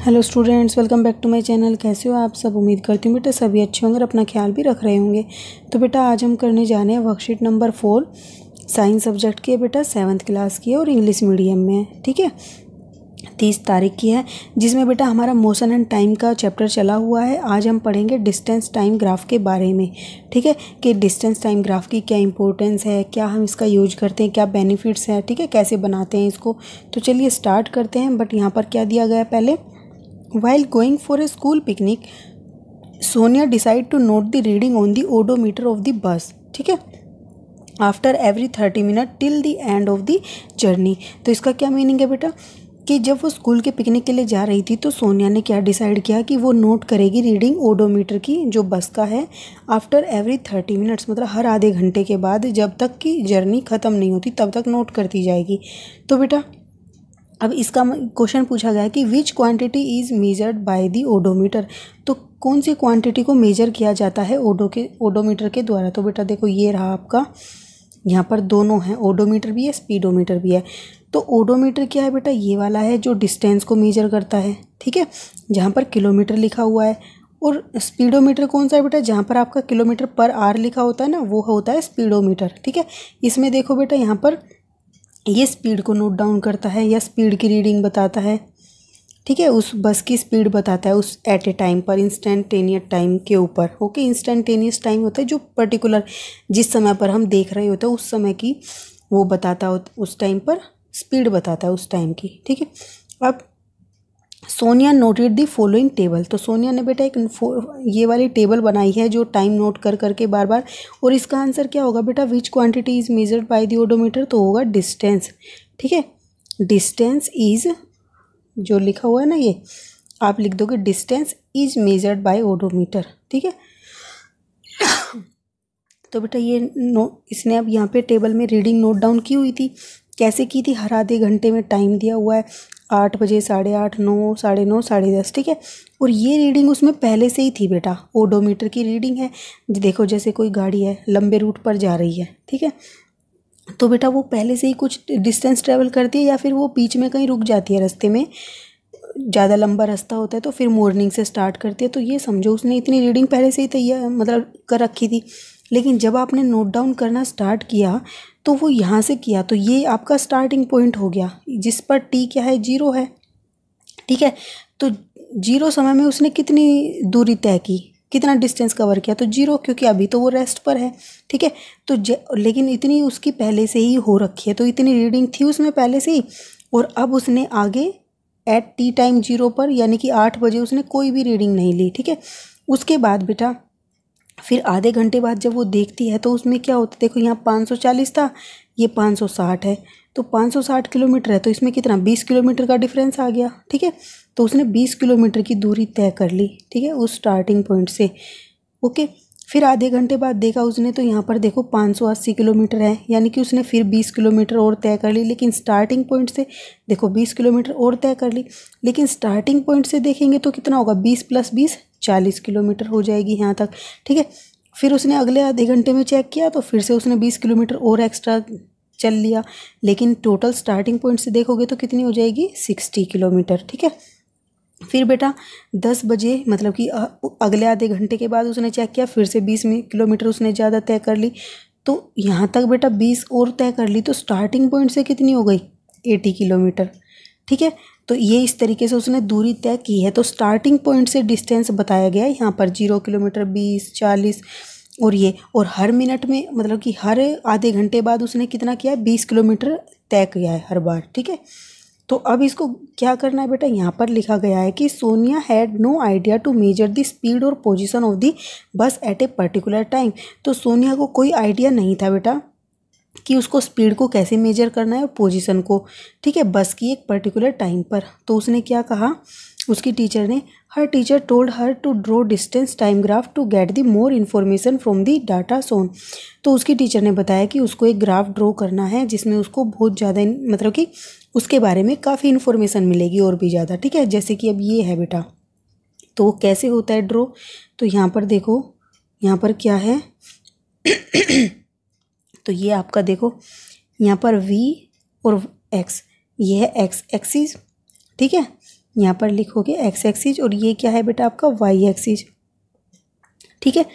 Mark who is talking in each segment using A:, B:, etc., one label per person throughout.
A: Hello students, welcome back to my channel. कैसे हो आप सब? उम्मीद करती हूँ बेटा सभी अच्छे होंगे और अपना ख्याल भी रख रहे होंगे। तो बेटा आज हम करने जा रहे हैं वर्कशीट नंबर 4 साइंस सब्जेक्ट की है बेटा, 7th क्लास की है और इंग्लिश मीडियम में है। ठीक है, 30 तारीख की है, जिसमें बेटा हमारा मोशन एंड टाइम का चैप्टर चला हुआ है। आज हम पढ़ेंगे डिस्टेंस टाइम ग्राफ के बारे में। ठीक है, कि डिस्टेंस टाइम ग्राफ की क्या इंपॉर्टेंस है, क्या हम इसका यूज करते हैं, क्या बेनिफिट्स हैं, ठीक है, कैसे बनाते हैं इसको। तो चलिए स्टार्ट करते हैं। बट यहाँ पर क्या दिया गया है पहले, While going for a school picnic, Sonia decided to note the reading on the odometer of the bus. ठीक है, after every 30 minute till the end of the journey. तो इसका क्या मीनिंग है बेटा कि जब वो स्कूल के पिकनिक के लिए जा रही थी तो सोनिया ने क्या डिसाइड किया कि वो नोट करेगी रीडिंग ओडोमीटर की जो बस का है आफ्टर एवरी 30 मिनट्स, मतलब हर आधे घंटे के बाद, जब तक कि जर्नी ख़त्म नहीं होती तब तक नोट करती जाएगी। तो बेटा अब इसका क्वेश्चन पूछा गया कि विच quantity is measured by the odometer. तो कौन सी क्वांटिटी को मेजर किया जाता है ओडोमीटर के द्वारा। तो बेटा देखो ये रहा आपका, यहाँ पर दोनों हैं, ओडोमीटर भी है स्पीडोमीटर भी है। तो ओडोमीटर क्या है बेटा, ये वाला है जो डिस्टेंस को मेजर करता है, ठीक है, जहाँ पर किलोमीटर लिखा हुआ है। और स्पीडोमीटर कौन सा है बेटा, जहाँ पर आपका किलोमीटर पर आवर लिखा होता है ना, वो होता है स्पीडोमीटर। ठीक है, इसमें देखो बेटा यहाँ पर ये स्पीड को नोट डाउन करता है या स्पीड की रीडिंग बताता है। ठीक है, उस बस की स्पीड बताता है उस एट ए टाइम पर, इंस्टेंटेनियस टाइम के ऊपर। ओके, इंस्टेंटेनियस टाइम होता है जो पर्टिकुलर जिस समय पर हम देख रहे होते हैं उस समय की वो बताता है, उस टाइम पर स्पीड बताता है उस टाइम की। ठीक है, अब Sonia noted the following table. तो सोनिया ने बेटा एक ये वाली टेबल बनाई है जो टाइम नोट कर करके बार बार। और इसका आंसर क्या होगा बेटा, विच quantity is measured by the odometer. तो होगा डिस्टेंस। ठीक है, डिस्टेंस इज, जो लिखा हुआ है ना ये आप लिख दोगे, distance is measured by odometer. ठीक है, तो बेटा ये इसने अब यहाँ पे टेबल में रीडिंग नोट डाउन की हुई थी। कैसे की थी, हर आधे घंटे में टाइम दिया हुआ है, 8 बजे, 8:30, 9, 9:30, 10:30। ठीक है, और ये रीडिंग उसमें पहले से ही थी बेटा, ओडोमीटर की रीडिंग है। देखो जैसे कोई गाड़ी है लंबे रूट पर जा रही है, ठीक है, तो बेटा वो पहले से ही कुछ डिस्टेंस ट्रेवल करती है या फिर वो बीच में कहीं रुक जाती है रास्ते में, ज़्यादा लंबा रास्ता होता है तो फिर मॉर्निंग से स्टार्ट करती है। तो ये समझो उसने इतनी रीडिंग पहले से ही तैयार मतलब कर रखी थी। लेकिन जब आपने नोट डाउन करना स्टार्ट किया तो वो यहाँ से किया, तो ये आपका स्टार्टिंग पॉइंट हो गया जिस पर टी क्या है, 0 है। ठीक है, तो 0 समय में उसने कितनी दूरी तय की, कितना डिस्टेंस कवर किया, तो 0, क्योंकि अभी तो वो रेस्ट पर है। ठीक है, तो लेकिन इतनी उसकी पहले से ही हो रखी है, तो इतनी रीडिंग थी उसमें पहले से ही। और अब उसने आगे एट टी टाइम 0 पर यानी कि 8 बजे उसने कोई भी रीडिंग नहीं ली। ठीक है, उसके बाद बेटा फिर आधे घंटे बाद जब वो देखती है तो उसमें क्या होता है, देखो यहाँ 540 था, ये 560 है, तो 560 किलोमीटर है, तो इसमें कितना 20 किलोमीटर का डिफरेंस आ गया। ठीक है, तो उसने 20 किलोमीटर की दूरी तय कर ली। ठीक है, उस स्टार्टिंग पॉइंट से। ओके, फिर आधे घंटे बाद देखा उसने तो यहाँ पर देखो 580 किलोमीटर है, यानी कि उसने फिर 20 किलोमीटर और तय कर ली। लेकिन स्टार्टिंग पॉइंट से देखो 20 किलोमीटर और तय कर ली, लेकिन स्टार्टिंग पॉइंट से देखेंगे तो कितना होगा, 20 + 20 40 किलोमीटर हो जाएगी यहाँ तक। ठीक है, फिर उसने अगले आधे घंटे में चेक किया तो फिर से उसने 20 किलोमीटर और एक्स्ट्रा चल लिया, लेकिन टोटल स्टार्टिंग पॉइंट से देखोगे तो कितनी हो जाएगी, 60 किलोमीटर। ठीक है, फिर बेटा 10 बजे मतलब कि अगले आधे घंटे के बाद उसने चेक किया, फिर से 20 किलोमीटर उसने ज़्यादा तय कर ली, तो यहाँ तक बेटा 20 और तय कर ली, तो स्टार्टिंग पॉइंट से कितनी हो गई, 80 किलोमीटर। ठीक है, तो ये इस तरीके से उसने दूरी तय की है। तो स्टार्टिंग पॉइंट से डिस्टेंस बताया गया है यहाँ पर, 0 किलोमीटर, 20, 40 और ये, और हर मिनट में मतलब कि हर आधे घंटे बाद उसने कितना किया है, 20 किलोमीटर तय किया है हर बार। ठीक है, तो अब इसको क्या करना है बेटा, यहाँ पर लिखा गया है कि Sonia had no idea to measure the speed और position of the bus at a particular time. तो सोनिया को कोई आइडिया नहीं था बेटा कि उसको स्पीड को कैसे मेजर करना है और पोजीशन को, ठीक है, बस की एक पर्टिकुलर टाइम पर। तो उसने क्या कहा, उसकी टीचर ने, हर teacher told her to draw distance time graph to get the more information from the data shown. तो उसकी टीचर ने बताया कि उसको एक ग्राफ ड्रॉ करना है जिसमें उसको बहुत ज़्यादा मतलब कि उसके बारे में काफ़ी इन्फॉर्मेशन मिलेगी और भी ज़्यादा। ठीक है, जैसे कि अब ये है बेटा, तो कैसे होता है ड्रॉ, तो यहाँ पर देखो, यहाँ पर क्या है तो ये आपका देखो यहाँ पर v और x, ये है x एक्सिस। ठीक है, यहाँ पर लिखोगे एक्स एक्सिस और ये क्या है बेटा आपका वाई एक्सिस। ठीक है,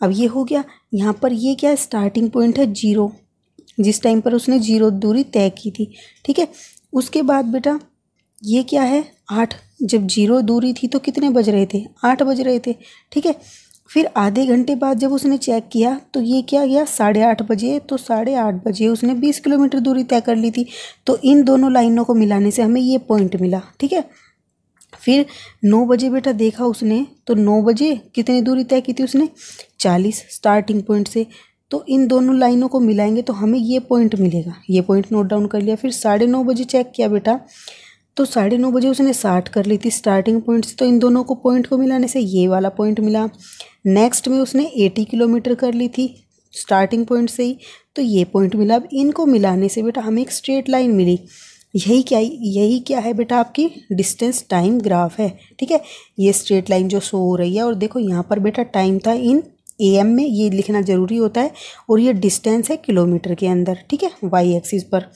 A: अब ये हो गया। यहाँ पर ये क्या है, स्टार्टिंग पॉइंट है 0, जिस टाइम पर उसने 0 दूरी तय की थी। ठीक है, उसके बाद बेटा ये क्या है 8, जब 0 दूरी थी तो कितने बज रहे थे, 8 बज रहे थे। ठीक है, फिर आधे घंटे बाद जब उसने चेक किया तो ये क्या गया 8:30 बजे, तो 8:30 बजे उसने 20 किलोमीटर दूरी तय कर ली थी। तो इन दोनों लाइनों को मिलाने से हमें ये पॉइंट मिला। ठीक है, फिर 9 बजे बेटा देखा उसने, तो 9 बजे कितनी दूरी तय की थी उसने, 40 स्टार्टिंग पॉइंट से। तो इन दोनों लाइनों को मिलाएंगे तो हमें ये पॉइंट मिलेगा। ये पॉइंट नोट डाउन कर लिया। फिर 9:30 बजे चेक किया बेटा, तो 9:30 बजे उसने 60 कर ली थी स्टार्टिंग पॉइंट से। तो इन दोनों को पॉइंट को मिलाने से ये वाला पॉइंट मिला। नेक्स्ट में उसने 80 किलोमीटर कर ली थी स्टार्टिंग पॉइंट से ही, तो ये पॉइंट मिला। अब इनको मिलाने से बेटा हमें एक स्ट्रेट लाइन मिली। यही क्या है बेटा आपकी डिस्टेंस टाइम ग्राफ है। ठीक है, ये स्ट्रेट लाइन जो शो हो रही है, और देखो यहाँ पर बेटा टाइम था इन AM में, ये लिखना ज़रूरी होता है, और ये डिस्टेंस है किलोमीटर के अंदर। ठीक है, वाई एक्सिस पर।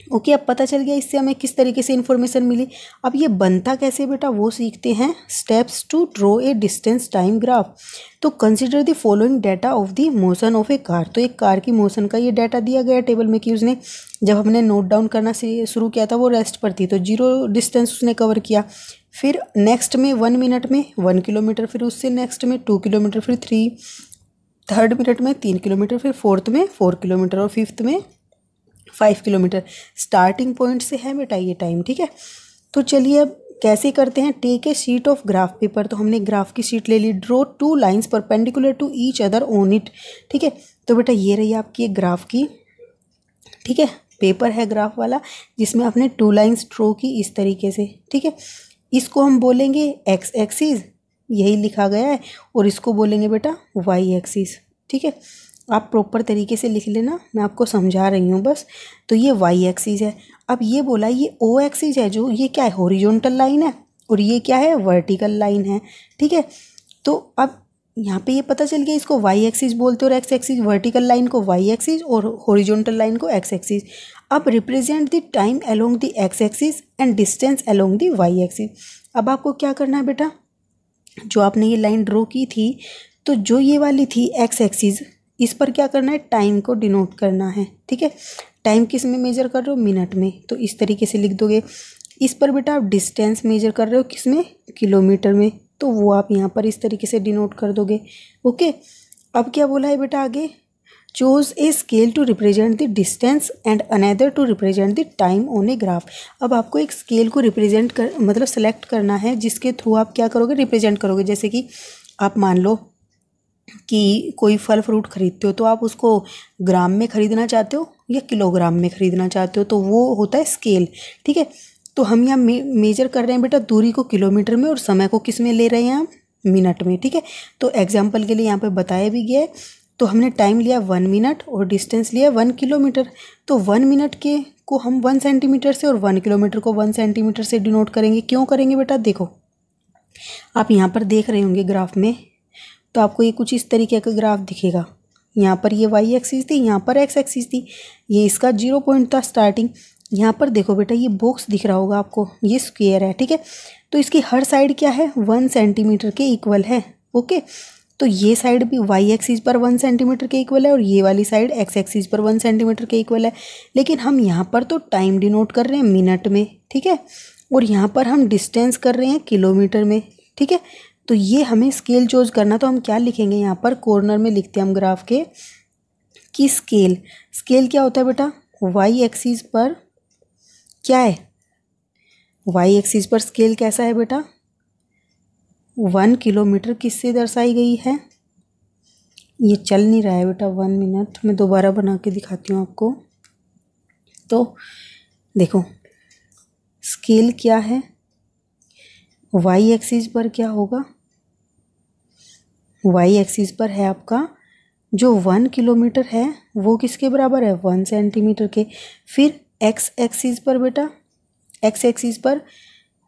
A: ओके, अब पता चल गया इससे हमें किस तरीके से इन्फॉर्मेशन मिली। अब ये बनता कैसे बेटा वो सीखते हैं। Steps to draw a distance time graph. तो consider the following data of the motion of a car. तो एक कार की मोशन का ये डाटा दिया गया टेबल में कि उसने जब हमने नोट डाउन करना शुरू किया था वो रेस्ट पर थी, तो 0 डिस्टेंस उसने कवर किया। फिर नेक्स्ट में 1 मिनट में 1 किलोमीटर, फिर उससे नेक्स्ट में 2 किलोमीटर, फिर 3 मिनट में 3 किलोमीटर, फिर 4th में 4 किलोमीटर, और 5th में 5 किलोमीटर। स्टार्टिंग पॉइंट से है बेटा ये टाइम। ठीक है, तो चलिए अब कैसे करते हैं। Take a sheet of graph paper. तो हमने ग्राफ की शीट ले ली। Draw 2 lines perpendicular to each other on it. ठीक है, तो बेटा ये रही आपकी एक ग्राफ की, ठीक है, पेपर है ग्राफ वाला, जिसमें आपने 2 लाइन्स ड्रॉ की इस तरीके से। ठीक है, इसको हम बोलेंगे एक्स एक्सिस, यही लिखा गया है, और इसको बोलेंगे बेटा वाई एक्सिस। ठीक है, आप प्रॉपर तरीके से लिख लेना, मैं आपको समझा रही हूँ बस। तो ये वाई एक्सिस है। अब ये बोला ये ओ एक्सिस है, जो ये क्या है हॉरिजॉन्टल लाइन है, और ये क्या है वर्टिकल लाइन है। ठीक है, तो अब यहाँ पे ये पता चल गया इसको वाई एक्सिस बोलते हैं, और एक्स एक्सिस वर्टिकल लाइन को वाई एक्सिस और हॉरिजॉन्टल लाइन को एक्स एक्सिस। अब represent the time along the X axis and distance along the Y axis. अब आपको क्या करना है बेटा, जो आपने ये लाइन ड्रॉ की थी, तो जो ये वाली थी एक्स एक्सिस, इस पर क्या करना है, टाइम को डिनोट करना है। ठीक है, टाइम किस में मेजर कर रहे हो, मिनट में, तो इस तरीके से लिख दोगे। इस पर बेटा आप डिस्टेंस मेजर कर रहे हो किस में, किलोमीटर में, तो वो आप यहाँ पर इस तरीके से डिनोट कर दोगे। ओके, अब क्या बोला है बेटा आगे, choose a scale to represent the distance and another to represent the time on a graph. अब आपको एक स्केल को रिप्रेजेंट कर मतलब सेलेक्ट करना है, जिसके थ्रू आप क्या करोगे, रिप्रेजेंट करोगे। जैसे कि आप मान लो कि कोई फल फ्रूट खरीदते हो, तो आप उसको ग्राम में खरीदना चाहते हो या किलोग्राम में खरीदना चाहते हो, तो वो होता है स्केल। ठीक है, तो हम यहाँ मेजर कर रहे हैं बेटा दूरी को किलोमीटर में, और समय को किस में ले रहे हैं हम, मिनट में। ठीक है, तो एग्जाम्पल के लिए यहाँ पे बताया भी गया है। तो हमने टाइम लिया 1 मिनट और डिस्टेंस लिया 1 किलोमीटर। तो 1 मिनट के को हम 1 सेंटीमीटर से और 1 किलोमीटर को 1 सेंटीमीटर से डिनोट करेंगे। क्यों करेंगे बेटा, देखो आप यहाँ पर देख रहे होंगे ग्राफ में, तो आपको ये कुछ इस तरीके का ग्राफ दिखेगा। यहाँ पर ये वाई एक्सिस थी, यहाँ पर एक्स एक्सिस थी, ये इसका 0 पॉइंट था स्टार्टिंग। यहाँ पर देखो बेटा ये बॉक्स दिख रहा होगा आपको, ये स्क्वायर है। ठीक है, तो इसकी हर साइड क्या है, 1 सेंटीमीटर के इक्वल है। ओके, तो ये साइड भी वाई एक्सिस पर 1 सेंटीमीटर के इक्वल है, और ये वाली साइड एक्स एक्सिस पर 1 सेंटीमीटर के इक्वल है। लेकिन हम यहाँ पर तो टाइम डिनोट कर रहे हैं मिनट में। ठीक है, और यहाँ पर हम डिस्टेंस कर रहे हैं किलोमीटर में। ठीक है, तो ये हमें स्केल चूज करना, तो हम क्या लिखेंगे, यहाँ पर कॉर्नर में लिखते हैं हम ग्राफ के कि स्केल क्या होता है बेटा, वाई एक्सिस पर क्या है, वाई एक्सिस पर स्केल कैसा है बेटा, 1 किलोमीटर किससे दर्शाई गई है, ये चल नहीं रहा है बेटा, 1 मिनट, मैं दोबारा बना के दिखाती हूँ आपको। तो देखो स्केल क्या है, वाई एक्सिस पर क्या होगा, वाई एक्सिस पर है आपका जो 1 किलोमीटर है वो किसके बराबर है, 1 सेंटीमीटर के। फिर एक्स एक्सिस पर बेटा, एक्स एक्सिस पर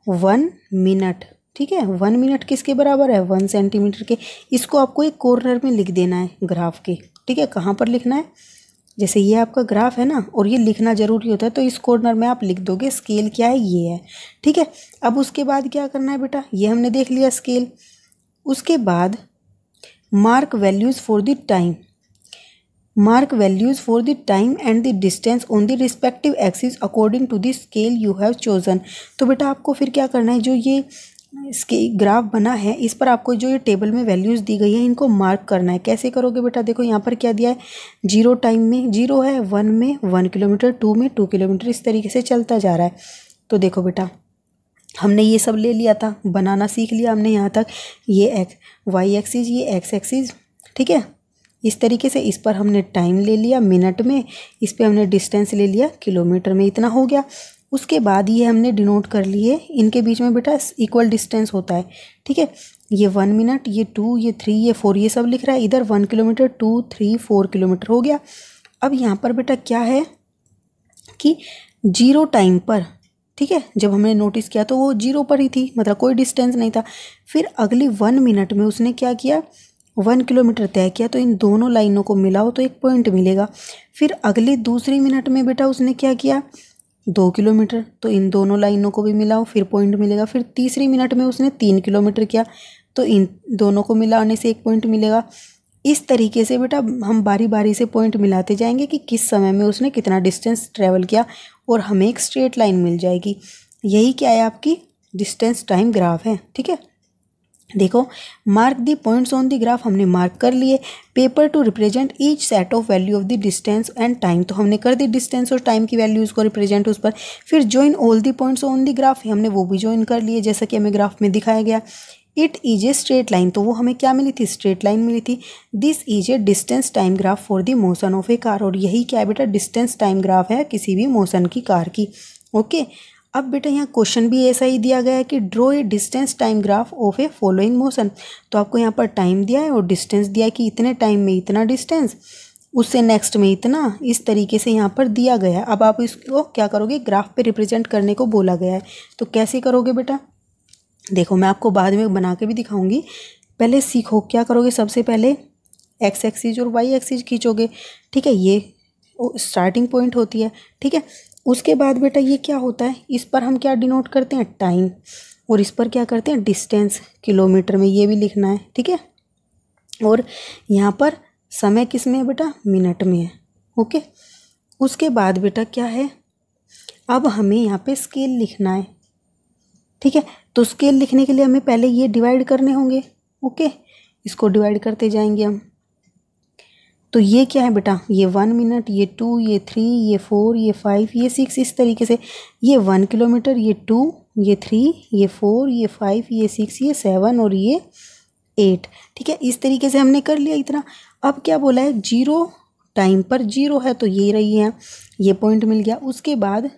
A: 1 मिनट। ठीक है, 1 मिनट किसके बराबर है, 1 सेंटीमीटर के। इसको आपको एक कॉर्नर में लिख देना है ग्राफ के। ठीक है, कहाँ पर लिखना है, जैसे ये आपका ग्राफ है ना, और ये लिखना ज़रूरी होता है, तो इस कॉर्नर में आप लिख दोगे स्केल क्या है, ये है। ठीक है, अब उसके बाद क्या करना है बेटा, ये हमने देख लिया स्केल। उसके बाद mark values for the time, mark values for the time and the distance on the respective axis according to the scale you have chosen. तो बेटा आपको फिर क्या करना है, जो ये ग्राफ बना है इस पर आपको जो ये टेबल में वैल्यूज़ दी गई है इनको मार्क करना है। कैसे करोगे बेटा, देखो यहाँ पर क्या दिया है, 0 टाइम में 0 है, 1 में 1 किलोमीटर, 2 में 2 किलोमीटर, इस तरीके से चलता जा रहा है। तो देखो बेटा हमने ये सब ले लिया था, बनाना सीख लिया हमने यहाँ तक, ये वाई एक्सिस, ये एक्स एक्सिस। ठीक है, इस तरीके से इस पर हमने टाइम ले लिया मिनट में, इस पर हमने डिस्टेंस ले लिया किलोमीटर में, इतना हो गया। उसके बाद ये हमने डिनोट कर लिए, इनके बीच में बेटा इक्वल डिस्टेंस होता है। ठीक है, ये 1 मिनट, ये 2, ये 3, ये 4, ये सब लिख रहा है। इधर 1 किलोमीटर, 2, 3, 4 किलोमीटर हो गया। अब यहाँ पर बेटा क्या है कि 0 टाइम पर, ठीक है, जब हमने नोटिस किया तो वो 0 पर ही थी, मतलब कोई डिस्टेंस नहीं था। फिर अगली 1 मिनट में उसने क्या किया, 1 किलोमीटर तय किया, तो इन दोनों लाइनों को मिलाओ तो एक पॉइंट मिलेगा। फिर अगली दूसरी मिनट में बेटा उसने क्या किया, 2 किलोमीटर, तो इन दोनों लाइनों को भी मिलाओ, फिर पॉइंट मिलेगा। फिर तीसरी मिनट में उसने 3 किलोमीटर किया, तो इन दोनों को मिलाने से एक पॉइंट मिलेगा। इस तरीके से बेटा हम बारी बारी से पॉइंट मिलाते जाएंगे कि किस समय में उसने कितना डिस्टेंस ट्रेवल किया, और हमें एक स्ट्रेट लाइन मिल जाएगी। यही क्या है, आपकी डिस्टेंस टाइम ग्राफ है। ठीक है, देखो mark the points on the graph हमने मार्क कर लिए। Paper two represent each set of value of the distance and time, तो हमने कर दी डिस्टेंस और टाइम की वैल्यूज़ को रिप्रेजेंट उस पर। फिर join all the points on the graph, हमने वो भी जॉइन कर लिए जैसा कि हमें ग्राफ में दिखाया गया। It is a straight line, तो वो हमें क्या मिली थी, स्ट्रेट लाइन मिली थी। This is a distance time graph for the motion of a car, और यही क्या है बेटा, डिस्टेंस टाइम ग्राफ है किसी भी मोशन की कार की। ओके, अब बेटा यहाँ क्वेश्चन भी ऐसा ही दिया गया है कि draw a distance time graph of A following motion. तो आपको यहाँ पर टाइम दिया है और डिस्टेंस दिया है कि इतने टाइम में इतना डिस्टेंस, उससे नेक्स्ट में इतना, इस तरीके से यहाँ पर दिया गया है। अब आप इसको क्या करोगे, ग्राफ पे रिप्रेजेंट करने को बोला गया है। तो कैसे करोगे बेटा, देखो मैं आपको बाद में बना के भी दिखाऊंगी, पहले सीखो क्या करोगे। सबसे पहले एक्स एक्सिस और वाई एक्सिस खींचोगे। ठीक है, ये स्टार्टिंग पॉइंट होती है। ठीक है, उसके बाद बेटा ये क्या होता है, इस पर हम क्या डिनोट करते हैं, टाइम, और इस पर क्या करते हैं, डिस्टेंस, किलोमीटर में, ये भी लिखना है। ठीक है, और यहाँ पर समय किस में है बेटा, मिनट में है। ओके, उसके बाद बेटा क्या है, अब हमें यहाँ पे स्केल लिखना है। ठीक है, तो स्केल लिखने के लिए हमें पहले ये डिवाइड करने होंगे। ओके, इसको डिवाइड करते जाएंगे हम। तो ये क्या है बेटा, ये 1 मिनट, ये 2, ये 3, ये 4, ये 5, ये 6, इस तरीके से। ये 1 किलोमीटर, ये 2, ये 3, ये 4, ये 5, ये 6, ये 7 और ये 8। ठीक है, इस तरीके से हमने कर लिया इतना। अब क्या बोला है, 0 टाइम पर 0 है, तो ये रही है, ये पॉइंट मिल गया। उसके बाद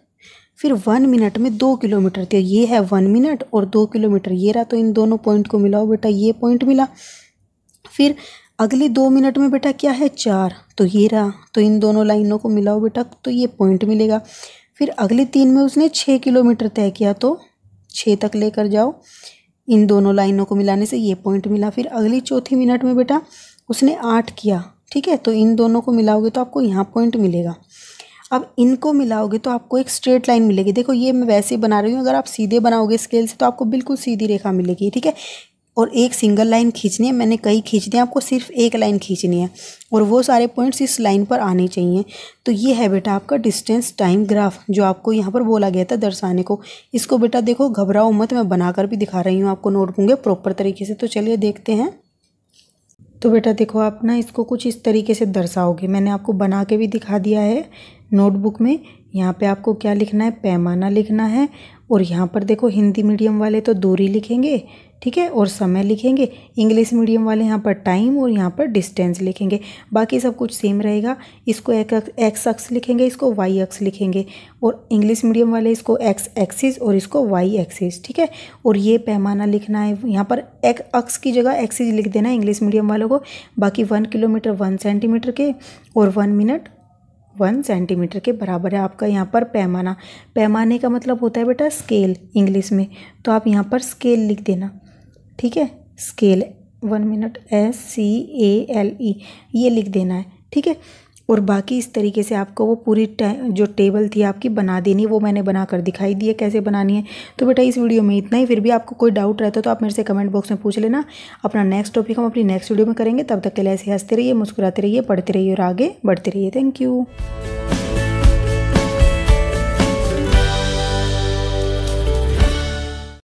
A: फिर 1 मिनट में 2 किलोमीटर थे, ये है 1 मिनट और 2 किलोमीटर ये रहा, तो इन दोनों पॉइंट को मिलाओ बेटा, ये पॉइंट मिला। फिर अगली 2 मिनट में बेटा क्या है, 4, तो ये रहा, तो इन दोनों लाइनों को मिलाओ बेटा, तो ये पॉइंट मिलेगा। फिर अगली 3 में उसने 6 किलोमीटर तय किया, तो 6 तक लेकर जाओ, इन दोनों लाइनों को मिलाने से ये पॉइंट मिला। फिर अगली चौथी मिनट में बेटा उसने 8 किया। ठीक है, तो इन दोनों को मिलाओगे तो आपको यहाँ पॉइंट मिलेगा। अब इनको मिलाओगे तो आपको एक स्ट्रेट लाइन मिलेगी। देखो ये मैं वैसे बना रही हूँ, अगर आप सीधे बनाओगे स्केल से तो आपको बिल्कुल सीधी रेखा मिलेगी। ठीक है, और एक सिंगल लाइन खींचनी है, मैंने कई खींचनी है, आपको सिर्फ एक लाइन खींचनी है और वो सारे पॉइंट्स इस लाइन पर आने चाहिए। तो ये है बेटा आपका डिस्टेंस टाइम ग्राफ, जो आपको यहाँ पर बोला गया था दर्शाने को। इसको बेटा देखो, घबराओ मत, मैं बनाकर भी दिखा रही हूँ आपको नोटबुक में प्रॉपर तरीके से। तो चलिए देखते हैं। तो बेटा देखो, आप ना इसको कुछ इस तरीके से दर्शाओगे, मैंने आपको बना के भी दिखा दिया है नोटबुक में। यहाँ पे आपको क्या लिखना है, पैमाना लिखना है, और यहाँ पर देखो हिंदी मीडियम वाले तो दूरी लिखेंगे, ठीक है, और समय लिखेंगे। इंग्लिश मीडियम वाले यहाँ पर टाइम और यहाँ पर डिस्टेंस लिखेंगे। बाकी सब कुछ सेम रहेगा। इसको एक्स अक्स लिखेंगे, इसको वाई अक्स लिखेंगे, और इंग्लिश मीडियम वाले इसको एक्स एक्सिस और इसको वाई एक्सिस। ठीक है, और ये पैमाना लिखना है, यहाँ पर एक अक्स की जगह एक्सिस लिख देना है इंग्लिश मीडियम वालों को। बाकी 1 किलोमीटर 1 सेंटीमीटर के और 1 मिनट 1 सेंटीमीटर के बराबर है आपका यहाँ पर पैमाना। पैमाने का मतलब होता है बेटा स्केल इंग्लिश में, तो आप यहाँ पर स्केल लिख देना। ठीक है, स्केल 1 मिनट SCALE ये लिख देना है। ठीक है, और बाकी इस तरीके से आपको वो पूरी जो टेबल थी आपकी बना देनी, वो मैंने बना कर दिखाई दी है कैसे बनानी है। तो बेटा इस वीडियो में इतना ही। फिर भी आपको कोई डाउट रहता तो आप मेरे से कमेंट बॉक्स में पूछ लेना। अपना नेक्स्ट टॉपिक हम अपनी नेक्स्ट वीडियो में करेंगे। तब तक के लिए ऐसे हंसते रहिए, मुस्कुराते रहिए, पढ़ते रहिए और आगे बढ़ते रहिए। Thank you.